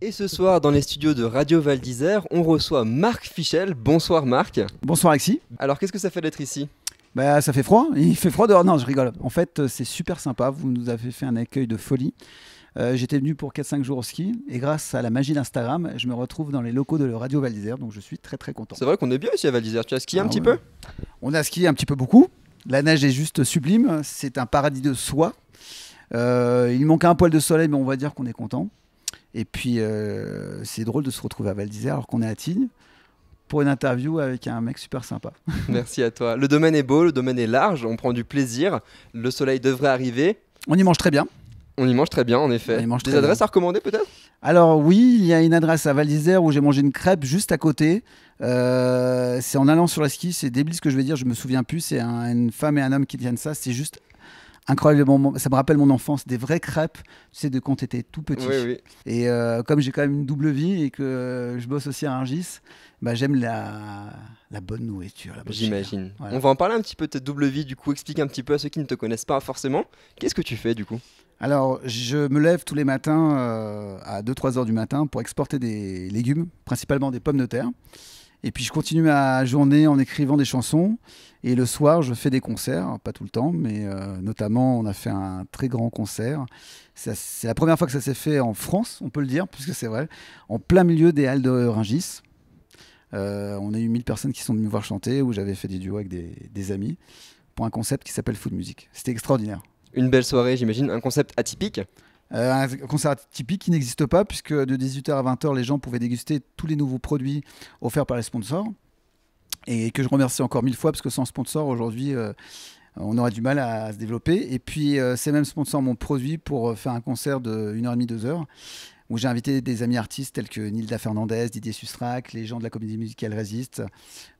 Et ce soir, dans les studios de Radio Val d'Isère, on reçoit Marc Fichel. Bonsoir Marc. Bonsoir Alexis. Alors, qu'est-ce que ça fait d'être ici? Bah, ça fait froid, il fait froid dehors. Non, je rigole. En fait, c'est super sympa. Vous nous avez fait un accueil de folie. J'étais venu pour 4-5 jours au ski et grâce à la magie d'Instagram, je me retrouve dans les locaux de Radio Val d'Isère. Donc je suis très très content. C'est vrai qu'on est bien ici à Val d'Isère. Tu as skié un petit ouais. peu? On a skié un petit peu beaucoup. La neige est juste sublime. C'est un paradis de soie. Il manque un poil de soleil, mais on va dire qu'on est content. Et puis, c'est drôle de se retrouver à Val d'Isère alors qu'on est à Tignes pour une interview avec un mec super sympa. Merci à toi. Le domaine est beau, le domaine est large, on prend du plaisir. Le soleil devrait arriver. On y mange très bien. On y mange très bien, en effet. Des adresses à recommander peut-être? Alors oui, il y a une adresse à Val d'Isère où j'ai mangé une crêpe juste à côté. C'est en allant sur la ski, c'est débile ce que je vais dire, je me souviens plus. C'est une femme et un homme qui tiennent ça. C'est juste incroyable. Ça me rappelle mon enfance, des vraies crêpes, tu sais, de quand tu étais tout petit. Oui, oui. Et comme j'ai quand même une double vie et que je bosse aussi à Rungis, bah, j'aime la bonne nourriture. J'imagine. Voilà. On va en parler un petit peu de cette double vie, du coup, explique un petit peu à ceux qui ne te connaissent pas forcément. Qu'est-ce que tu fais du coup? Alors, je me lève tous les matins à 2-3 heures du matin pour exporter des légumes, principalement des pommes de terre. Et puis, je continue ma journée en écrivant des chansons. Et le soir, je fais des concerts, pas tout le temps, mais notamment, on a fait un très grand concert. C'est la première fois que ça s'est fait en France, on peut le dire, puisque c'est vrai, en plein milieu des halles de Rungis. On a eu 1000 personnes qui sont venues me voir chanter, où j'avais fait des duos avec des amis, pour un concept qui s'appelle Food Music. C'était extraordinaire. Une belle soirée, j'imagine, un concept atypique. Un concert typique qui n'existe pas, puisque de 18h à 20h, les gens pouvaient déguster tous les nouveaux produits offerts par les sponsors. Et que je remercie encore 1000 fois, parce que sans sponsor, aujourd'hui, on aurait du mal à se développer. Et puis, ces mêmes sponsors m'ont produit pour faire un concert de 1h30, 2h, où j'ai invité des amis artistes tels que Nilda Fernandez, Didier Sustrac, les gens de la comédie musicale Résiste,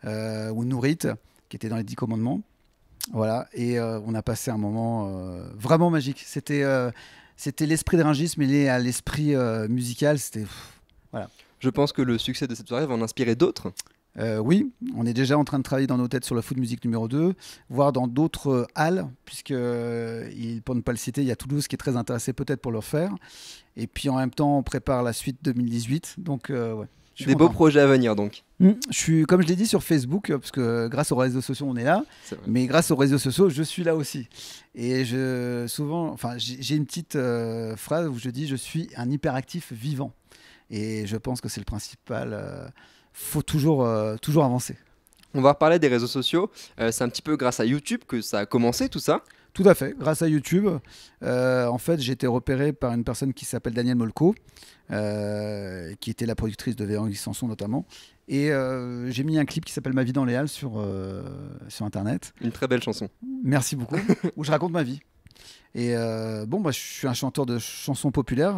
ou Nourit, qui était dans les 10 commandements. Voilà, et on a passé un moment vraiment magique. C'était l'esprit de Rungis mêlé à l'esprit musical. Voilà. Je pense que le succès de cette soirée va en inspirer d'autres. Oui, on est déjà en train de travailler dans nos têtes sur le Food Music numéro 2, voire dans d'autres halles, puisque, pour ne pas le citer, il y a Toulouse qui est très intéressé peut-être pour le faire. Et puis en même temps, on prépare la suite 2018. Donc, ouais. Des beaux projets à venir donc. Comme je l'ai dit sur Facebook, parce que grâce aux réseaux sociaux on est là, mais grâce aux réseaux sociaux je suis là aussi. Et j'ai une petite phrase où je dis je suis un hyperactif vivant. Et je pense que c'est le principal. Faut toujours avancer. On va reparler des réseaux sociaux. C'est un petit peu grâce à YouTube que ça a commencé tout ça. Tout à fait, grâce à YouTube. En fait, j'ai été repéré par une personne qui s'appelle Danielle Molko, qui était la productrice de Véronique Sanson notamment. Et j'ai mis un clip qui s'appelle Ma vie dans les halles sur Internet. Une très belle chanson. Merci beaucoup, où je raconte ma vie. Et je suis un chanteur de chansons populaires.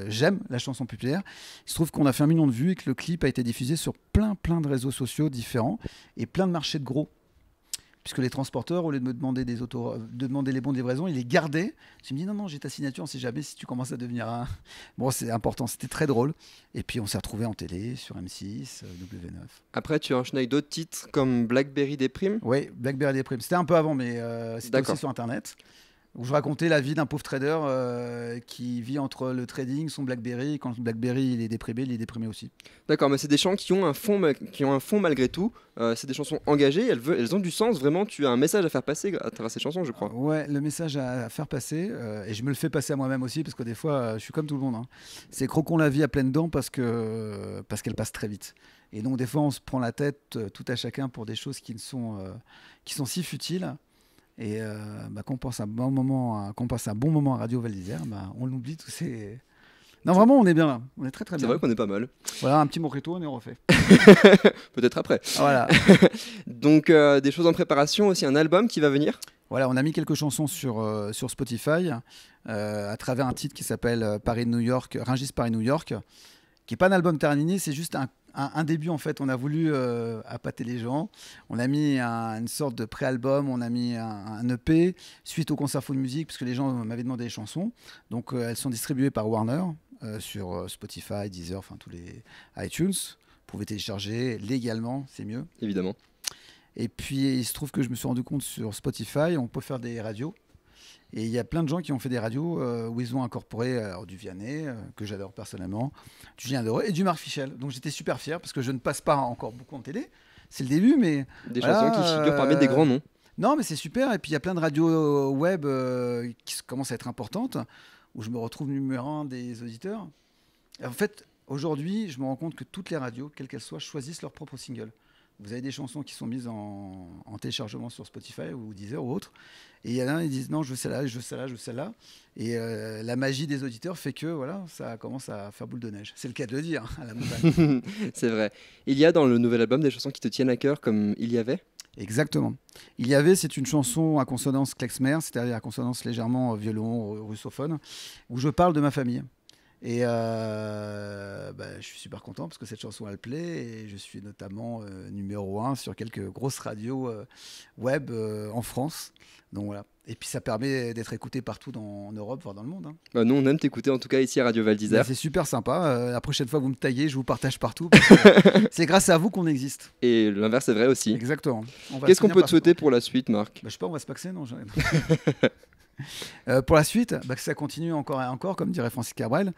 J'aime la chanson populaire. Il se trouve qu'on a fait 1 million de vues et que le clip a été diffusé sur plein de réseaux sociaux différents et plein de marchés de gros. Puisque les transporteurs, au lieu de me demander de demander les bons de livraison, ils les gardaient. Je me dis non, j'ai ta signature, on ne sait jamais si tu commences à devenir un. Bon, c'est important, c'était très drôle. Et puis on s'est retrouvés en télé, sur M6, W9. Après, tu as enchaîné avec d'autres titres comme Blackberry Déprime. Oui, Blackberry Déprime. C'était un peu avant, mais c'était aussi sur Internet. Où je racontais la vie d'un pauvre trader qui vit entre le trading, son BlackBerry, et quand le BlackBerry il est déprimé aussi. D'accord, mais c'est des chants qui ont un fond malgré tout. C'est des chansons engagées, elles ont du sens, vraiment. Tu as un message à faire passer à travers ces chansons, je crois. Ouais, le message à faire passer, et je me le fais passer à moi-même aussi, parce que des fois, je suis comme tout le monde. Hein. C'est croquons la vie à pleines dents parce qu'elle passe très vite. Et donc des fois, on se prend la tête tout à chacun pour des choses qui sont si futiles. Et qu'on passe un bon moment à Radio Val d'Isère, on l'oublie tous ces. Non, vraiment, on est bien là. On est très bien. C'est vrai qu'on est pas mal. Voilà, un petit mojito, on est refait. Peut-être après. Voilà. Donc, des choses en préparation, aussi un album qui va venir. Voilà, on a mis quelques chansons sur Spotify à travers un titre qui s'appelle Paris-New York, Rungis Paris-New York, qui n'est pas un album terminé, c'est juste un début en fait. On a voulu appâter les gens. On a mis une sorte de pré-album, on a mis un EP suite au concert Food Music, parce que les gens m'avaient demandé des chansons. Donc elles sont distribuées par Warner sur Spotify, Deezer, enfin tous les iTunes. Vous pouvez télécharger légalement, c'est mieux. Évidemment. Et puis il se trouve que je me suis rendu compte sur Spotify, on peut faire des radios. Et il y a plein de gens qui ont fait des radios où ils ont incorporé du Vianney, que j'adore personnellement, du Julien Doré et du Marc Fichel. Donc j'étais super fier parce que je ne passe pas encore beaucoup en télé. C'est le début, mais Des voilà, chansons qui figurent parmi des grands noms. non, mais c'est super. Et puis il y a plein de radios web qui commencent à être importantes, où je me retrouve numéro un des auditeurs. Et en fait, aujourd'hui, je me rends compte que toutes les radios, quelles qu'elles soient, choisissent leur propre single. Vous avez des chansons qui sont mises en téléchargement sur Spotify ou Deezer ou autre. Et il y en a, ils disent non, je veux celle-là, je veux celle-là, je veux celle-là. Et la magie des auditeurs fait que voilà, ça commence à faire boule de neige. C'est le cas de le dire, à la montagne. C'est vrai. Il y a dans le nouvel album des chansons qui te tiennent à cœur, comme Il y avait. Exactement. Il y avait, c'est une chanson à consonance klezmer, c'est-à-dire à consonance légèrement violon russophone, où je parle de ma famille. Et je suis super content parce que cette chanson elle plaît et je suis notamment numéro 1 sur quelques grosses radios web en France. Donc voilà. Et puis ça permet d'être écouté partout en Europe, voire dans le monde. Hein. Bah, nous, on aime t'écouter, en tout cas ici à Radio Val d'Isère. C'est super sympa. La prochaine fois que vous me taillez, je vous partage partout. Parce que c'est grâce à vous qu'on existe. Et l'inverse est vrai aussi. Exactement. Qu'est-ce qu'on peut te souhaiter pour la suite, Marc? Je sais pas, on va se paxer, non pour la suite, que ça continue encore et encore, comme dirait Francis Cabrel,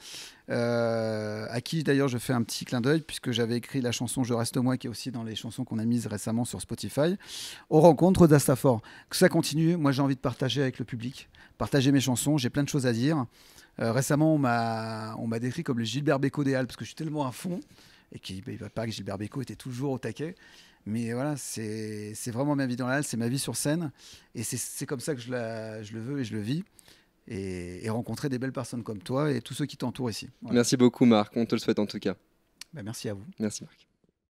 à qui d'ailleurs je fais un petit clin d'œil, puisque j'avais écrit la chanson Je reste moi, qui est aussi dans les chansons qu'on a mises récemment sur Spotify, aux rencontres d'Astafor. Que ça continue, moi j'ai envie de partager avec le public, partager mes chansons, j'ai plein de choses à dire. Récemment, on m'a décrit comme le Gilbert Bécaud des Halles, parce que je suis tellement à fond, et qu'il ne pas que Gilbert Bécaud était toujours au taquet. Mais voilà, c'est vraiment ma vie dans la halle, c'est ma vie sur scène. Et c'est comme ça que je le veux et je le vis. Et rencontrer des belles personnes comme toi et tous ceux qui t'entourent ici. Voilà. Merci beaucoup, Marc. On te le souhaite en tout cas. Merci à vous. Merci, Marc.